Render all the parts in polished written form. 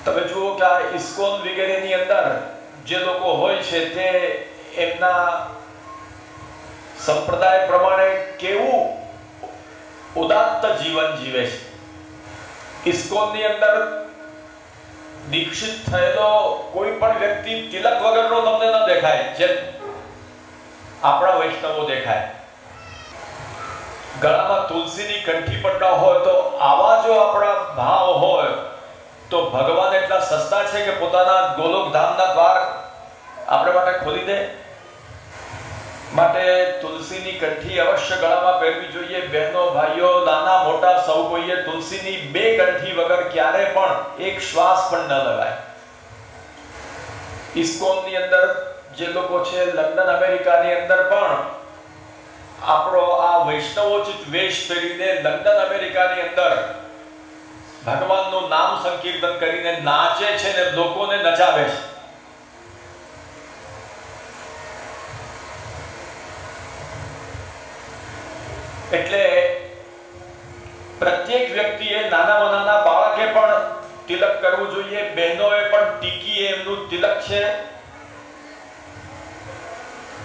તમે જુઓ કે આ ઇસ્કોન વગેરેની અંદર જે લોકો હોય છે તે એમના સંપ્રદાય પ્રમાણે કેવું ઉદાત્ત જીવન જીવે છે। ઇસ્કોનની અંદર દીક્ષિત થયેલો કોઈ પણ વ્યક્તિ તિલક વગરનો તમને ન દેખાય, જેમ આપણા વૈષ્ણવો દેખાય। ગળામાં તુલસીની કંઠી પણ ન હોય તો આવા જો આપણા ભાવ હોય તો ભગવાન એટલા સસ્તા છે કે પોતાના ગોલોક ધામના દ્વાર આપણે માટે ખોલી દે। માટે તુલસીની કંઠી અવશ્ય ગળામાં પહેરવી જોઈએ। બહેનો ભાઈઓ નાના મોટા સૌ કોઈએ તુલસીની 2 કંઠી વગર ક્યારે પણ એક શ્વાસ પણ ન લગાય। ઇસ્કોનની અંદર જે લોકો છે, લંડન અમેરિકાની અંદર પણ આપણો આ વૈષ્ણવોચિત વેશ પહેરીને લંડન અમેરિકાની અંદર ભગવાનનું નામ સંકીર્તન કરીને નાચે છે ને લોકોને નચાવે છે। એટલે પ્રત્યેક વ્યક્તિએ નાનામાં નાના બાળકે પણ તિલક કરવું જોઈએ। બહેનોએ પણ ટીકી એમનું તિલક છે।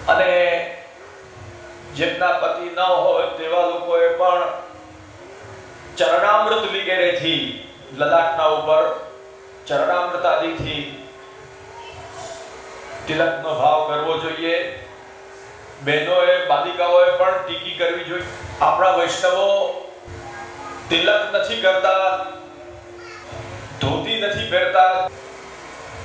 અને જેમના પતિ ન હોય તેવા લોકોએ પણ ચરણામૃત વગેરેથી લલાટના ઉપર ચરણામૃત આદિથી તિલકનો ભાવ કરવો જોઈએ। બહેનોએ બાલિકાઓએ પણ ટીકી કરવી જોઈએ। આપણા વૈષ્ણવો તિલક નથી કરતા, ધોતી નથી પહેરતા।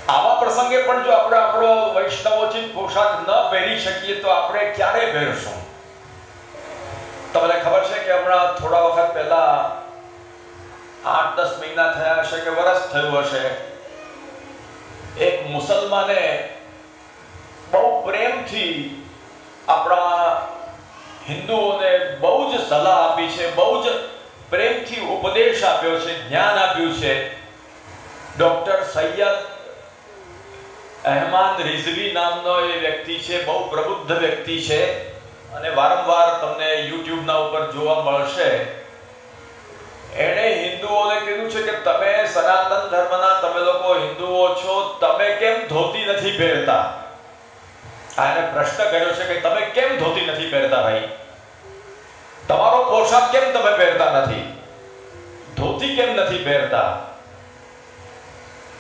આવા પ્રસંગે પણ જો આપણે આપણો વૈષ્ણવોચિત પોશાક ન પહેરી શકીએ તો આપણે ક્યારે પહેરશું? તમને ખબર છે કે હમણાં થોડા વખત પહેલા 8-10 મહિના થયા હશે કે વર્ષ થયું હશે, એક મુસલમાને બહુ પ્રેમથી આપણા હિન્દુઓને બહુ જ સલાહ આપી છે, બહુ જ પ્રેમથી ઉપદેશ આપ્યો છે, જ્ઞાન આપ્યું છે। ડોક્ટર સૈયદ અહેમાન રિઝવી નામનો એ વ્યક્તિ છે, બહુ પ્રબુદ્ધ વ્યક્તિ છે અને વારંવાર તમને યુટ્યુબના ઉપર જોવા મળશે। એણે હિન્દુઓને કીધું છે કે તમે સનાતન ધર્મના તમે લોકો હિન્દુઓ છો, તમે કેમ ધોતી નથી પહેરતા? આને પ્રશ્ન કર્યો છે કે તમે કેમ ધોતી નથી પહેરતા ભાઈ? તમારો પોશાક કેમ તમે પહેરતા નથી? ધોતી કેમ નથી પહેરતા?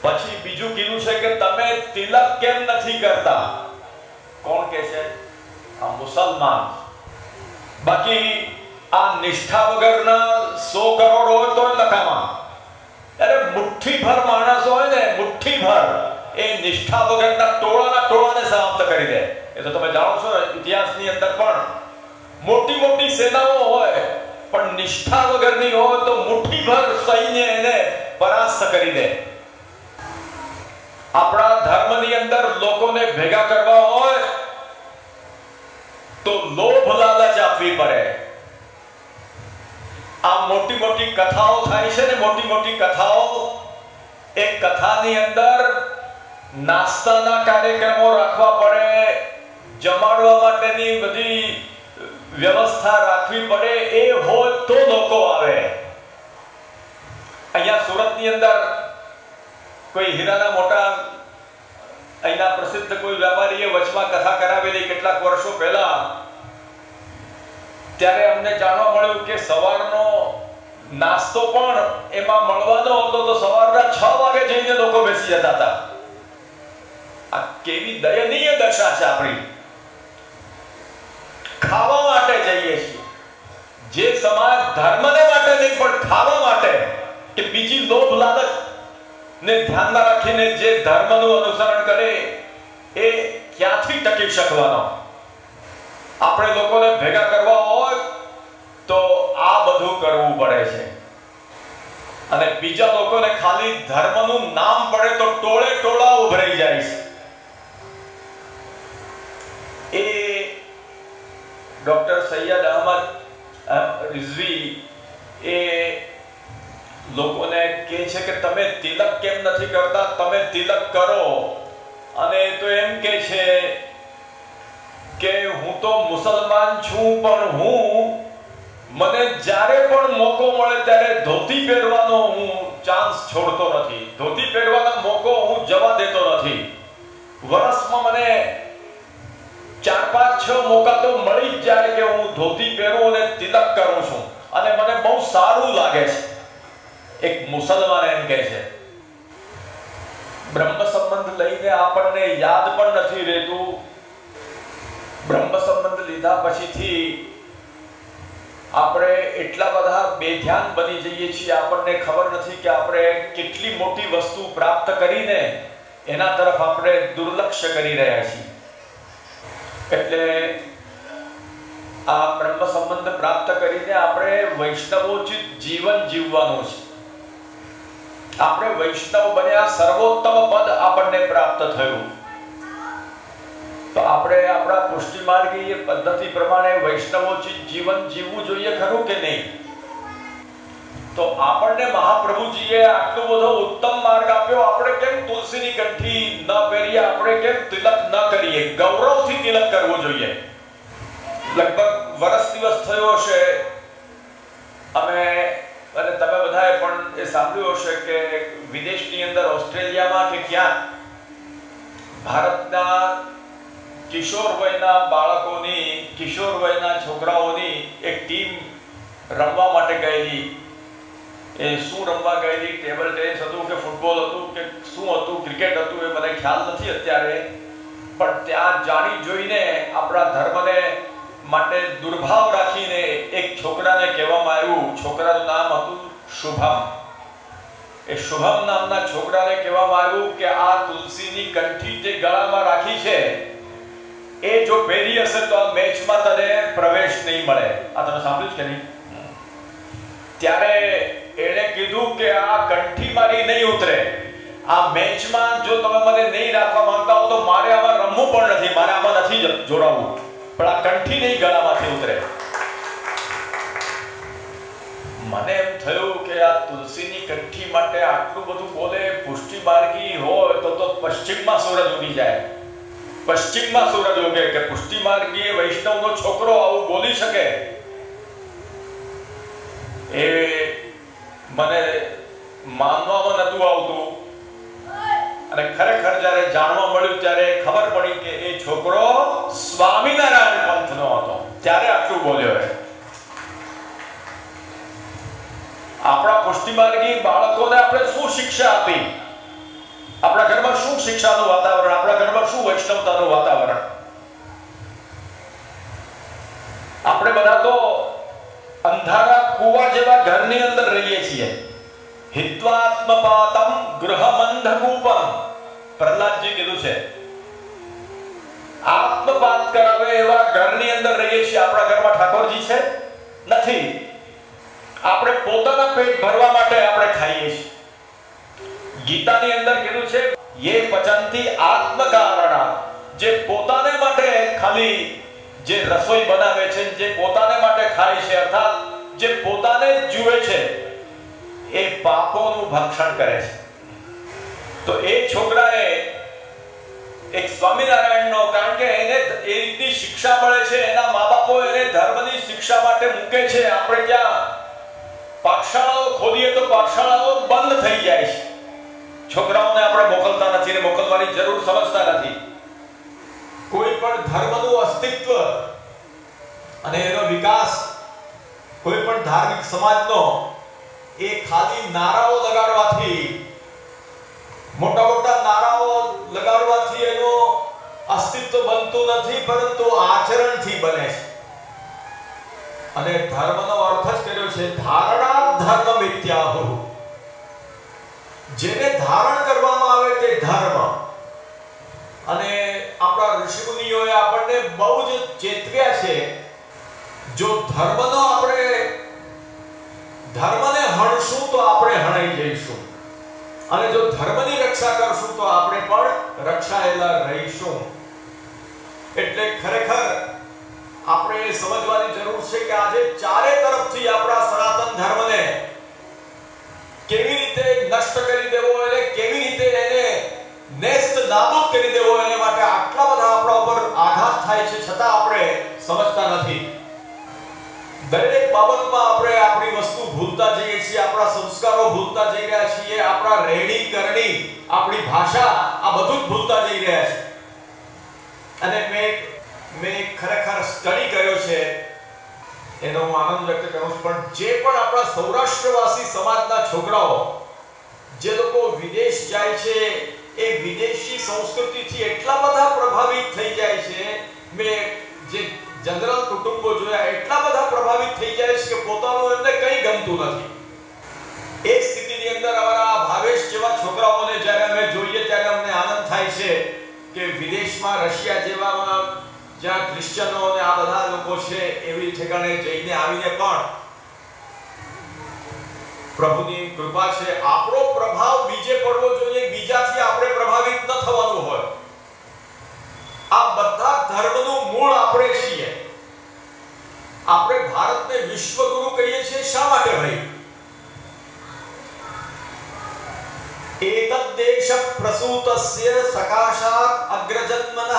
પછી બીજું કીધું છે કે તમે તિલક કેમ નથી કરતા? કોણ કહે છે? આ મુસલમાન। બાકી આ નિષ્ઠા વગરના 100 કરોડ હોય તો લખામાં, અરે મુઠ્ઠીભર માણસ હોય ને, મુઠ્ઠીભર એ નિષ્ઠા વગરના ટોળાને સમાપ્ત કરી દે। એ તો તમે જાણો છો ને, ઇતિહાસની અંદર પણ મોટી મોટી સેનાઓ હોય પણ નિષ્ઠા વગરની હોય તો મુઠ્ઠીભર સૈન્ય એને પરાસ્ત કરી દે। આપણા ધર્મની અંદર લોકોને ભેગા કરવા હોય તો લોભ લાલચ આપવી પડે। આ મોટી મોટી કથાઓ થાય છે ને, મોટી મોટી કથાઓ, એક કથાની અંદર નાસ્તાના કાર્યક્રમો રાખવા પડે, જમાડવા માટેની બધી વ્યવસ્થા રાખવી પડે, એ હોય તો લોકો આવે। અહીંયા સુરતની અંદર કોઈ હીરાના મોટા અહીંના પ્રસિદ્ધ કોઈ વેપારીએ વચમાં કથા કરાવેલી કેટલાક વર્ષો પહેલા, ત્યારે અમને જાણવા મળ્યું કે સવારનો નાસ્તો પણ એમાં મળવાનો હતો તો સવારના 6 વાગે જઈને લોકો બેસી જતા હતા। આ કેવી દયનીય દશા છે આપણી। ખાવા માટે જઈએ છીએ, જે સમાજ ધર્મને માટે નહીં પણ ખાવા માટે, કે બીજી લોભ લાલચ ને ધ્યાનમાં રાખીને જે ધર્મનું અનુસરણ કરે એ ક્યાંથી ટકી શકવાનો? આપણે લોકોને ભેગા કરવા હોય તો આ બધું કરવું પડે છે। અને બીજા લોકોને ખાલી ધર્મનું નામ પડે તો ટોળે ટોળા ઉભરાઈ જાય છે। એ ડોક્ટર સૈયદ અહેમદ રિઝવી એ લોકોને કહે છે કે તમે તિલક કેમ નથી કરતા? તમે તિલક કરો। અને તો એમ કહે છે કે હું તો મુસલમાન છું, પણ હું મને જ્યારે પણ મોકો મળે ત્યારે ધોતી પહેરવાનો હું ચાન્સ છોડતો નથી, ધોતી પહેરવાનો મોકો હું જવા દેતો નથી. વર્ષમાં મને 4-5-6 મોકા તો મળી જ જાય કે હું ધોતી પહેરું અને તિલક કરું છું, અને મને બહુ સારું લાગે છે. એક મુસલમાન એમ કહે છે, બ્રહ્મ સંબંધ લઈને આપણને યાદ પણ નથી રહેતું. બ્રહ્મ સંબંધ લીધા પછીથી આપણે એટલા બધા બેધ્યાન બની જઈએ છીએ, આપણને ખબર નથી કે આપણે કેટલી મોટી વસ્તુ પ્રાપ્ત કરીને એના તરફ આપણે દુર્લક્ષ્ય કરી રહ્યા છીએ. એટલે આ બ્રહ્મ સંબંધ પ્રાપ્ત કરીને આપણે વૈષ્ણવોચિત જીવન જીવવાનું છે. આપણે વૈષ્ણવ બન્યા, સર્વોત્તમ પદ આપણને પ્રાપ્ત થયું, તો આપણે આપણા પુષ્ટિ માર્ગીય પદ્ધતિ પ્રમાણે વૈષ્ણવોચિત જીવન જીવવું જોઈએ, ખરું કે નહીં? તો આપણને મહાપ્રભુજીએ આટલો બધો ઉત્તમ માર્ગ આપ્યો, આપણે કેમ તુલસીની કંઠી ન પહેરીએ? આપણે કેમ તિલક ન કરીએ? ગૌરવથી તિલક કરવું જોઈએ. લગભગ વર્ષ દિવસ થયો હશે, અમે અને તમે બધાએ પણ એ સાંભળ્યું હશે કે વિદેશની અંદર, ઓસ્ટ્રેલિયામાં કે ક્યાં ભારતના કિશોર વયના બાળકોની, કિશોર વયના છોકરાઓની એક ટીમ રમવા માટે ગયેલી. એ શું રમવા ગયેલી? ટેબલ ટેનિસ હતું કે ફૂટબોલ હતું કે શું હતું, ક્રિકેટ હતું, એ મને ખ્યાલ નથી અત્યારે. પણ ત્યાં જાણી જોઈને આપણા ધર્મને માટે દુર્ભાવ રાખીને એક છોકરાને કહેવામાં આવ્યું, છોકરાનું નામ હતું શુભમ. એ શુભમ નામના છોકરાને કહેવામાં આવ્યું કે આ તુલસીની કંઠી જે ગળામાં રાખી છે એ જો પહેરી હશે તો આ મેચમાં તને પ્રવેશ નહીં મળે. આ તમે સાંભળ્યું છે કે નહીં? ત્યારે એણે કીધું કે આ કંઠી મારી નહીં ઉતરે, આ મેચમાં જો તમે મને નહીં રાખવા માંગતા હો તો મારે આમાં રમવું પણ નથી, મારે આમાં નથી જોડાવું, પણ આ કંઠી નહીં ગળામાંથી ઉતરે. મને એમ થયું કે આ તુલસીની કંઠી માટે આટલું બધું બોલે, પુષ્ટિ માર્ગી હોય તો પશ્ચિમમાં સૂરજ ઉગી જાય. પશ્ચિમમાં સૂરજ ઉગે કે પુષ્ટિ માર્ગીય વૈષ્ણવનો છોકરો આવું બોલી શકે. એ મને માનવામાં નતું આવતું, અને ખરેખર જ્યારે જાણવા મળ્યું ત્યારે ખબર પડી કે એ છોકરો સ્વામિનારાયણ પંથનો હતો, ત્યારે આટલું બોલ્યો. આપણા પુષ્ટિ માર્ગી બાળકોને આપણે શું શિક્ષા આપી? આપણા ઘરમાં શું શિક્ષાનું વાતાવરણ, આપણા ઘરમાં શું વૈષ્ણવતાનું વાતાવરણ? આપણે બધા તો અંધારા કુવા જેવા ઘરની અંદર રહીએ છીએ. હિત્વાત્મપાતમ ગૃહમંધકૂપમ, પ્રહલાદજી કીધું છે. આત્મપાત કરાવે એવા ઘરની અંદર રહીએ છીએ. આપણા ઘરમાં ઠાકોરજી છે? નથી. આપણે પોતાના પેટ ભરવા માટે આપણે ખાઈએ છીએ. ગીતાની અંદર કીધું છે યે પચંતી આત્મકારણા, જે પોતાને માટે ખાલી જે રસોઈ બનાવે છે, જે પોતાને માટે ખાય છે, અર્થાત જે પોતાને જ જુએ છે, એ પાપોનું ભક્ષણ કરે છે. તો એ છોકરાએ એક સ્વામિનારાયણનો, કારણ કે એને એ રીતની શિક્ષા મળે છે, એના મા બાપો એને ધર્મની શિક્ષા માટે મૂકે છે. આપણે ત્યાં પાઠશાળાઓ ખોલીએ તો પાઠશાળાઓ બંધ થઈ જાય છે. છોકરાઓને આપણે મોકલતા નથી ને મોકલવાની જરૂર સમજતા નથી. કોઈ પણ ધર્મનું અસ્તિત્વ અને એનો વિકાસ, કોઈ પણ ધાર્મિક સમાજનો, એ ખાલી નારાઓ લગાડવાથી, મોટા મોટા નારાઓ લગાડવાથી એનું અસ્તિત્વ બનતું નથી, પરંતુ આચરણથી બને છે. અને ધર્મનો અર્થ જ કર્યો છે ધારણા ધર્મ મિથ્યાહુ. જેને ધારણ કરવામાં આવે તે ધર્મ. અને આપણા ઋષિમુનિઓએ આપણને બહુ જ ચેતવ્યા છે, જો ધર્મને હણશું તો આપણે હણાઈ જઈશું, અને જો ધર્મની રક્ષા કરશું તો આપણે પણ રક્ષાયેલા રહીશું. એટલે ખરેખર આપણે સમજવાની જરૂર છે કે આજે ચારે તરફથી આપણા સનાતન ધર્મને કેવી રીતે નષ્ટ કરી દેવો, અને કેવી રીતે એને નેસ્ત નાબૂદ કરી દેવો, એને માટે આટલા બધા આપણા ઉપર આઘાત થાય છે, છતાં આપણે સમજતા નથી. દરેક બાબતમાં આપણે આપણી વસ્તુ ભૂલતા જઈએ છીએ, આપણા સંસ્કારો ભૂલતા જઈ રહ્યા છીએ, આપણા રહેણી કરણી, આપણી ભાષા, આ બધું જ ભૂલતા જઈ રહ્યા છે. અને મેં ખરેખર સ્ટડી કર્યો છે, એનો હું આનંદ વ્યક્ત કરું છું. પણ જે પણ આપણા સૌરાષ્ટ્રવાસી સમાજના છોકરાઓ જે લોકો વિદેશ જાય છે, એ વિદેશી સંસ્કૃતિથી એટલા બધા પ્રભાવિત થઈ જાય છે. મેં જે જનરલ કુટુંબો જોયા, એટલા બધા પ્રભાવિત થઈ જાય છે કે પોતાનું એમને કંઈ ગમતું નથી. એ સ્થિતિની અંદર અમારા ભાવેશ જેવા છોકરાઓને જ્યારે અમે જોઈએ ત્યારે અમને આનંદ થાય છે કે વિદેશમાં રશિયા જેવામાં જ્યાં ક્રિશ્ચનો અને આ બધા લોકો છે, એવી ઠેકાણે જઈને આવીને પણ પ્રભુની કૃપા છે, આપણો પ્રભાવ બીજે પડવો જોઈએ, બીજાથી આપણે પ્રભાવિત ન થવાનું હોય. આ બધા ધર્મનું મૂળ આપણે છીએ. આપણે ભારતને વિશ્વગુરુ કહીએ છીએ, શા માટે ભાઈ? એતદ દેશ પ્રસૂતસ્ય સકાશાત અગ્રજન્મનઃ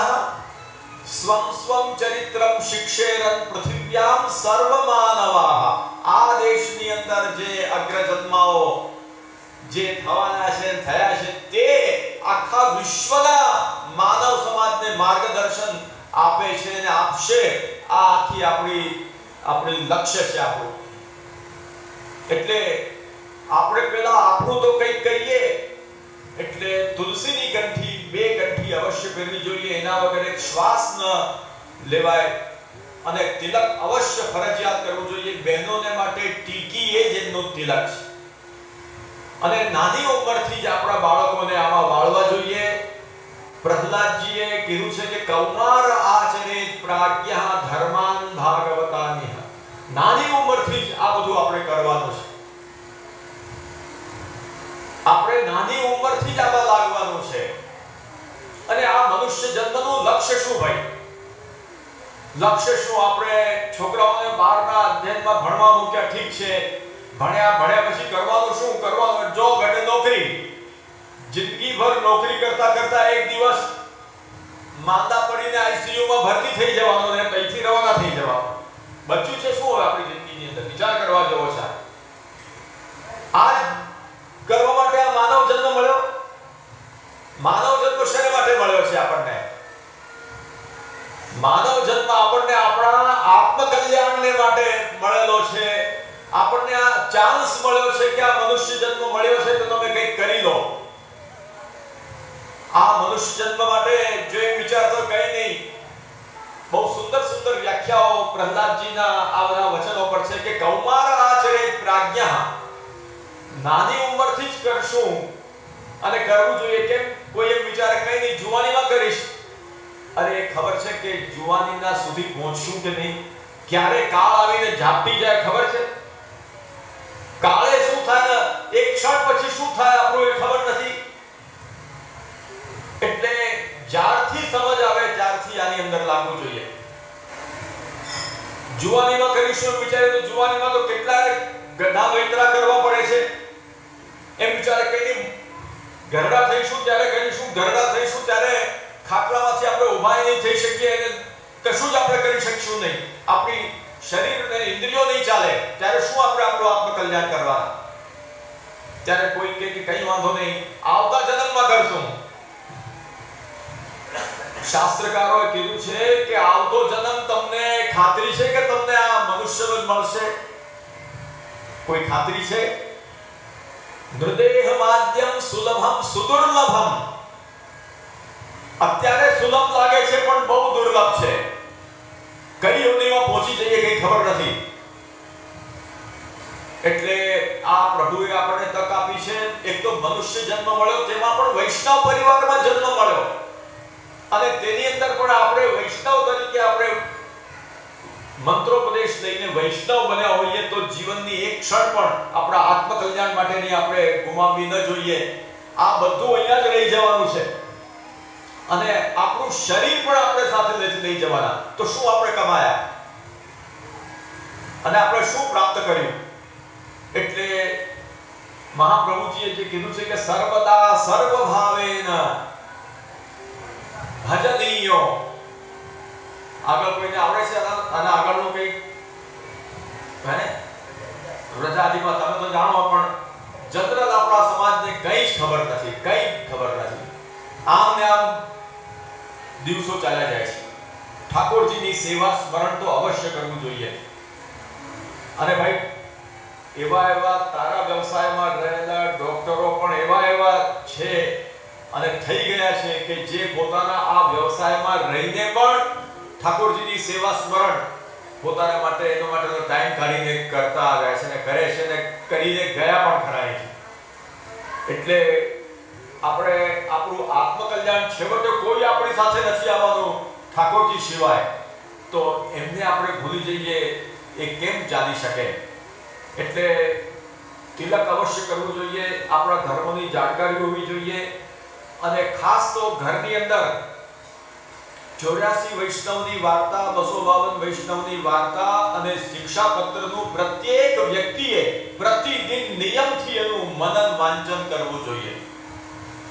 સ્વં સ્વં ચરિત્રમ શિક્ષેરન પૃથિવ્યામ સર્વમાનવાઃ. આ દેશની અંદર જે અગ્રજન્માઓ જે થવાના છે, થયા છે, તે આખા વિશ્વના માનવ સમાજને માર્ગદર્શન આપે છે અને આપશે. આ આખી આપણી લક્ષ્ય છે આપણું. એટલે આપણે પેલા આપણું તો કંઈક કરીએ. એટલે તુલસીની કંઠી, 2 કંઠી અવશ્ય પહેરવી જોઈએ, એના વગર એક શ્વાસ ન લેવાય. અને તિલક અવશ્ય ફરજિયાત કરવું જોઈએ. બહેનોને માટે ટીકી એ જ એમનું તિલક છે. અને નાની ઉંમરથી જ આપણા બાળકોને આમાં વાળવા જોઈએ. પ્રહલાદજીએ કીધું છે કે કૌમાર આચરેત પ્રાજ્ઞા ધર્માન ભાગવતાનિહ. નાની ઉંમરથી જ આ બધું આપણે કરવાનું છે. આપણે નાની ઉંમરથી જ આમાં લાગવાનું છે. અને આ મનુષ્ય જન્મનું લક્ષ્ય શું ભાઈ? લક્ષ્ય શું? આપણે છોકરાઓને બહારના અધ્યયનમાં ભણવા મૂક્યા, ઠીક છે, ભણ્યા પછી કરવાનું શું? કરવાનું જોબ એટલે નોકરી. જિંદગીભર નોકરી કરતા કરતા એક દિવસ માંદા પડીને આઈસીયુમાં ભરતી થઈ જવાનું ને અહીંથી રવાના થઈ જવાનું. બચ્યું છે શું હવે આપણી જિંદગીની અંદર? વિચાર કરવા જેવો છે. આજ કરવા માટે આ માનવ જન્મ મળ્યો. માનવ જન્મ શેના માટે મળ્યો છે આપણને? માનવ જન્મ આપણને આપણા આત્મકલ્યાણને માટે મળેલો છે. આપણને આ ચાન્સ મળ્યો છે કે આ મનુષ્ય જન્મ મળ્યો છે તો તમે કંઈક કરી લો. આ મનુષ્ય જન્મ માટે જો એક વિચાર તો કંઈ નહીં. બહુ સુંદર સુંદર વ્યાખ્યાઓ પ્રહલાદજીના આ બધા વચનો પર છે કે કૌમાર આચરેત પ્રાજ્ઞા. નાની ઉંમરથી જ કરશું અને કરવું જોઈએ. કેમ? કોઈ એમ વિચારે કંઈ નહીં, જુવાનીમાં કરીશ. અરે ખબર છે કે જુવાનીના સુધી પહોંચશું કે નહીં? ક્યારે કાળ આવીને ઝાપટી જાય ખબર છે? કાળે શું થાય, એક ક્ષણ પછી શું થાય આપણું એ ખબર નથી. એટલે જ્યારથી સમજ આવે ત્યારથી આની અંદર લાગવું જોઈએ. જુવાનીમાં કરીશું વિચારે તો જુવાનીમાં તો કેટલા ગઢા વૈતરા કરવા પડે છે. એમ વિચારે કે નહીં, ગરડા થઈશું ત્યારે કરીશું, ગરડા થઈશું ત્યારે ખાટલામાંથી આપણે ઊભા નહીં થઈ શકીએ અને કશું જ આપણે કરી શકશું નહીં. આપણી શરીર અને ઇન્દ્રિયો નહીં ચાલે ત્યારે શું આપણે આપણું આત્મકલ્યાણ કરવાના? ત્યારે કોઈ કહે કે કંઈ વાંધો નહીં, આવતા જન્મમાં કરશું. શાસ્ત્રકારોએ કીધું છે કે આવતો જન્મ તમને ખાતરી છે કે તમને આ મનુષ્ય મળશે? કોઈ ખાતરી છે? નૃદેહ માધ્યમ સુલભમ સુદુર્લભમ. અત્યારે સુલભ લાગે છે પણ બહુ દુર્લભ છે. કઈ યોનિમાં પહોંચી જઈએ કઈ ખબર નથી. એટલે આ પ્રભુએ આપણને તક આપી છે. એક તો મનુષ્ય જન્મ મળ્યો, તેમાં પણ વૈષ્ણવ પરિવારમાં જન્મ મળ્યો. અને તેની અંદર પણ આપણે વૈષ્ણવ તરીકે આપણે મંત્રોપદેશ લઈને વૈષ્ણવ બન્યા હોઈએ તો જીવનની એક ક્ષણ પણ આપણા આત્મકલ્યાણ માટેની આપણે ગુમાવવી ન જોઈએ. આ બધું અહીંયા જ રહી જવાનું છે. અને આપણું શરીર પણ આપણે સાથે લઈ જવાના. તો શું આપણે કમાયા અને આપણે શું પ્રાપ્ત કર્યું? એટલે મહાપ્રભુજીએ જે કીધું છે કે સર્વદા સર્વભાવેન ભજનીયો. આગળ કોઈને આવડે છે અને આગળનું કંઈ હે રજાદીમાં તમે તો જાણો, પણ જનરલ આપણા સમાજને કંઈ જ ખબર નથી, કંઈ ખબર નથી. આમ ને આમ દિવસો ચાલ્યા જાય છે. ઠાકોરજીની સેવા સ્મરણ તો અવશ્ય કરવું જોઈએ. અને ભાઈ એવા તારા વ્યવસાયમાં રહેલા ડોક્ટરો પણ એવા છે અને થઈ ગયા છે કે જે પોતાના આ વ્યવસાયમાં રહીને પણ ઠાકોરજીની સેવા સ્મરણ પોતાના માટે એનો માટેનો ટાઈમ કાઢીને કરતા આવ્યા છે ને કરે છે ને કરીને ગયા પણ ખરા છે. એટલે આપણે આપણું આત્મકલ્યાણ છેવટે કોઈ આપણી સાથે નથી આવવાનું ઠાકોરજી સિવાય, તો એમને આપણે ભૂલી જઈએ એ કેમ ચાલી શકે? એટલે તિલક અવશ્ય કરવું જોઈએ, આપણા ધર્મની જાણકારી હોવી જોઈએ. અને ખાસ તો ઘરની અંદર 84 વૈષ્ણવની વાર્તા, 252 વૈષ્ણવની વાર્તા અને શિક્ષાપત્રનું પ્રત્યેક વ્યક્તિએ પ્રતિદિન નિયમથી એનું મનન વાંચન કરવું જોઈએ.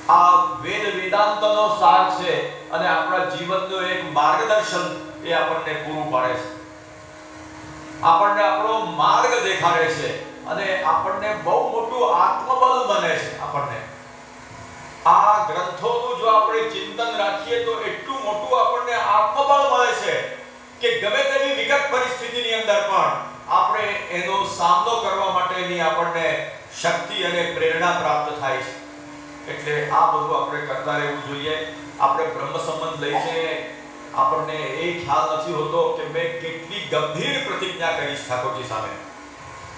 આ વેદાંતનો સાર છે અને આપણા જીવનનો એક માર્ગદર્શન એ આપણને પૂરું પાડે છે, આપણને આપણો માર્ગ દેખાડે છે અને આપણને બહુ મોટું આત્મબળ બને છે. આપણને આ ગ્રંથોનું જો આપણે ચિંતન રાખીએ તો એટલું મોટું આપણને આત્મબળ મળે છે કે ગમે તેવી વિકટ પરિસ્થિતિની અંદર પણ આપણે એનો સામનો કરવા માટેની આપણને શક્તિ અને પ્રેરણા પ્રાપ્ત થાય છે. એટલે આ બધું આપણે કરતા રહેવું જોઈએ. આપણે બ્રહ્મ સંબંધ લઈને આપણને એ ખ્યાલ નથી હોતો કે મેં કેટલી ગંભીર પ્રતિજ્ઞા કરી ઠાકોરજી સામે,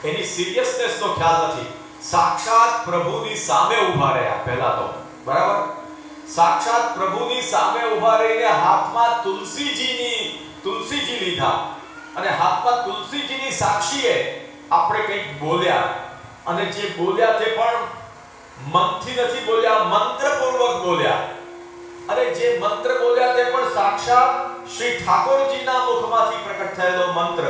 એની સિરિયસનેસનો ખ્યાલ નથી. સાક્ષાત પ્રભુની સામે ઊભા રહ્યા પહેલા તો, બરાબર? સાક્ષાત પ્રભુની સામે ઊભા રહીને હાથમાં તુલસીજી લીધા અને હાથમાં તુલસીજીની સાક્ષીએ આપણે કંઈક બોલ્યા, અને જે બોલ્યા તે પણ મનથી નથી બોલ્યા, મંત્રપૂર્વક બોલ્યા. અને જે મંત્ર બોલ્યા તે પણ સાક્ષાત શ્રી ઠાકોરજીના મુખમાંથી પ્રકટ થયેલો મંત્ર.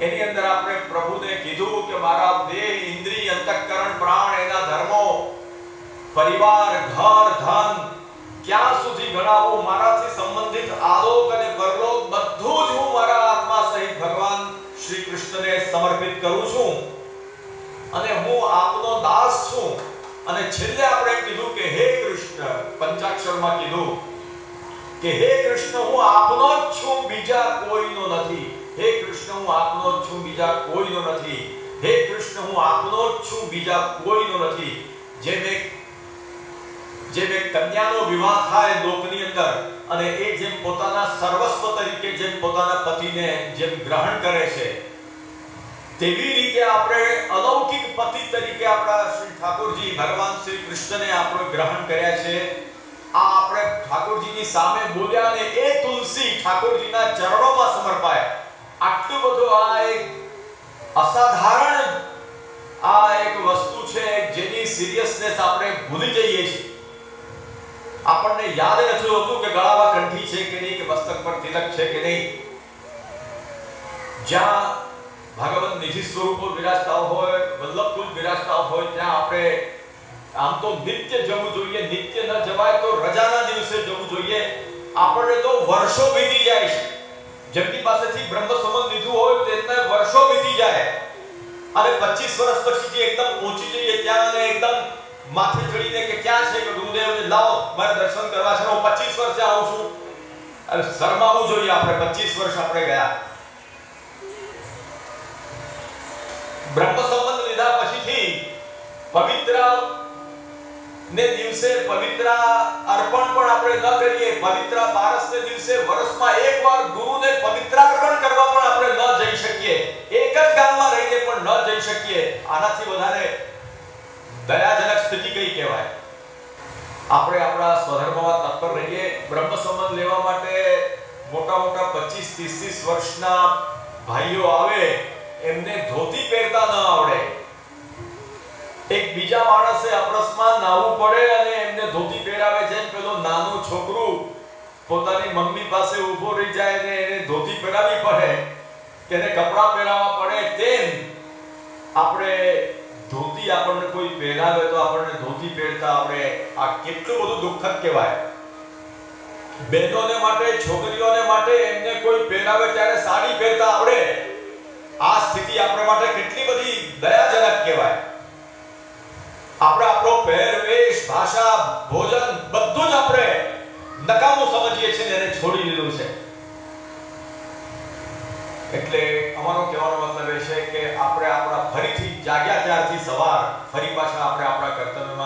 એની અંદર આપણે પ્રભુને કીધું કે મારા દેહ, ઇન્દ્રિય, અંતઃકરણ, પ્રાણ, એના ધર્મો, પરિવાર, ઘર, ધન ક્યાં સુધી ગણાવું, મારાથી સંબંધિત આલોક અને પરલોક બધું જ હું મારા આત્મા સહિત ભગવાન શ્રી કૃષ્ણને સમર્પિત કરું છું અને હું આપનો દાસ છું. અને છેલ્લે આપણે કીધું કે હે કૃષ્ણ, પંચાક્ષરમાં કીધું કે હે કૃષ્ણ હું આપનો જ છું, બીજા કોઈનો નથી. હે કૃષ્ણ હું આપનો જ છું, બીજા કોઈનો નથી. હે કૃષ્ણ હું આપનો જ છું, બીજા કોઈનો નથી. જેમ એક કન્યાનો વિવાહ થાય લોકની અંદર અને એ જેમ પોતાના સર્વસ્વ તરીકે જેમ પોતાના પતિને જેમ ગ્રહણ કરે છે, તેવી રીતે આપણે અલૌકિક પતિ તરીકે આપણા શ્રી ઠાકોરજી ભગવાન શ્રી કૃષ્ણને આપણે ગ્રહણ કર્યા છે. આ આપણે ઠાકોરજીની સામે બોલ્યા અને એ તુલસી ઠાકોરજીના ચરણોમાં સમર્પાય. આટલું બધું આ એક અસાધારણ આ એક વસ્તુ છે જેની સિરિયસનેસ આપણે ભૂલી જઈએ છીએ. આપણને યાદ નથી હોતું કે ગળામાં કંઠી છે કે નહીં, કે મસ્તક પર તિલક છે કે નહીં. જ્યાં ભગવાન નિધિ સ્વરૂપો વિરાજતા હોય, વલ્લભકુલ વિરાજતા હોય, ત્યાં આપણે આમ તો નિત્ય જવું જોઈએ. નિત્ય ન જવાય તો રજાના દિવસે જવું જોઈએ. આપણે તો વર્ષો વીતી જાય છે. જેમની પાસેથી બ્રહ્મ સંબંધ લીધું હોય તેમને વર્ષો વીતી જાય અને 25 વર્ષ પછી જે એકદમ પહોંચી જઈએ ત્યાં અને એકદમ માથે ચડીને કે ક્યાં છે કે ગુરુદેવને લાવો મારે દર્શન કરવા છે, હું 25 વર્ષે આવું છું. અને શરમાવું જોઈએ આપણે. 25 વર્ષ આપણે ગયા. બ્રહ્મ સંબંધ લીધા પછીથી પવિત્ર ને દિવસે પવિત્ર અર્પણ પણ આપણે ન કરીએ. પવિત્ર બારસને દિવસે વર્ષમાં એકવાર ગુરુને પવિત્ર અર્પણ કરવા પણ આપણે ન જઈ શકીએ. એક જ ગામમાં રહીને પણ ન જઈ શકીએ. આનાથી વધારે દયાજનક સ્થિતિ કઈ કહેવાય? આપણે આપણા સ્વધર્મમાં તત્પર રહીએ. બ્રહ્મ સંબંધ લેવા માટે મોટા 25-30 વર્ષના ભાઈઓ આવે, એમને ધોતી પહેરતા ન આવડે. એક બીજા માણસે અપરસમાં નાવું પડે અને એમને ધોતી પહેરાવે છે. પેલો નાનું છોકરું પોતાની મમ્મી પાસે ઊભો રહી જાય ને એને ધોતી પહેરાવી પડે, તેને કપડાં પહેરાવવા પડે. તેમ આપણે ધોતી આપણને કોઈ પહેરાવે તો આપણને ધોતી પહેરતા આપણે આ કેટલું બધું દુઃખદ કહેવાય. બહેનોને માટે, છોકરીઓને માટે એમને કોઈ પહેરાવે ત્યારે સાડી પહેરતા આવડે આ સ્થિતિ આપણા માટે કેટલી બધી દયાજનક કહેવાય. આપણે આપણો પહેરવેશ, ભાષા, ભોજન બધું જ આપણે નકામું સમજીએ છીએ અને એને છોડી દીધું છે. એટલે અમારો કહેવાનો મતલબ એ છે કે આપણે આપણા ફરીથી જાગ્યા ત્યારથી સવાર ફરી પાછા આપણે આપણા કર્તવ્ય